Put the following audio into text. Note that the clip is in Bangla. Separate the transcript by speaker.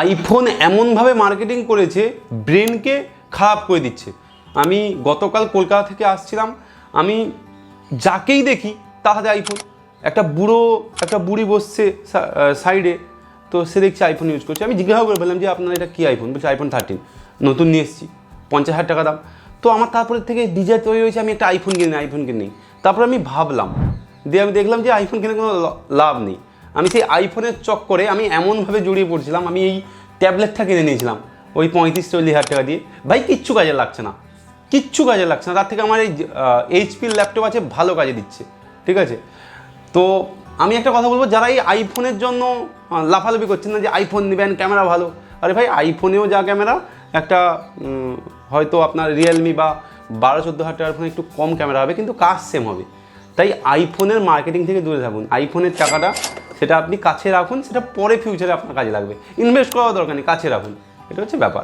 Speaker 1: আইফোন এমনভাবে মার্কেটিং করেছে, ব্রেনকে খারাপ করে দিচ্ছে। আমি গতকাল কলকাতা থেকে আসছিলাম, আমি যাকেই দেখি তার হাতে আইফোন। একটা বুড়ি বসছে সাইডে, তো সে দেখছে আইফোন ইউজ করছে। আমি জিজ্ঞাসা করে বললাম যে আপনার এটা কী আইফোন? বলছে আইফোন 13 নতুন নিয়ে এসেছি, 50,000 টাকা দাম। তো আমার তারপরে থেকে ডিজায়ার তৈরি হয়েছে আমি একটা আইফোন কিনি। তারপর আমি ভাবলাম, দিয়ে আমি দেখলাম যে আইফোন কিনে কোনো লাভ নেই। আমি সেই আইফোনের চক্করে আমি এমনভাবে জড়িয়ে পড়ছিলাম, আমি এই ট্যাবলেটটা কিনে নিয়েছিলাম ওই 35-40,000 টাকা দিয়ে। ভাই কিচ্ছু কাজে লাগছে না। তার থেকে আমার এই এইচপির ল্যাপটপ আছে, ভালো কাজে দিচ্ছে। ঠিক আছে, তো আমি একটা কথা বলবো, যারা এই আইফোনের জন্য লাফালাফি করছেন না যে আইফোন নেবেন ক্যামেরা ভালো, আরে ভাই আইফোনেও যা ক্যামেরা, একটা হয়তো আপনার রিয়েলমি বা 12-14,000 টাকার ফোনে একটু কম ক্যামেরা হবে, কিন্তু কাজ সেম হবে। তাই আইফোনের মার্কেটিং থেকে দূরে থাকুন। আইফোনের টাকাটা সেটা আপনি কাছে রাখুন, সেটা পরে ফিউচারে আপনার কাজে লাগবে। ইনভেস্ট করার দরকার নেই, কাছে রাখুন। এটা হচ্ছে ব্যাপার।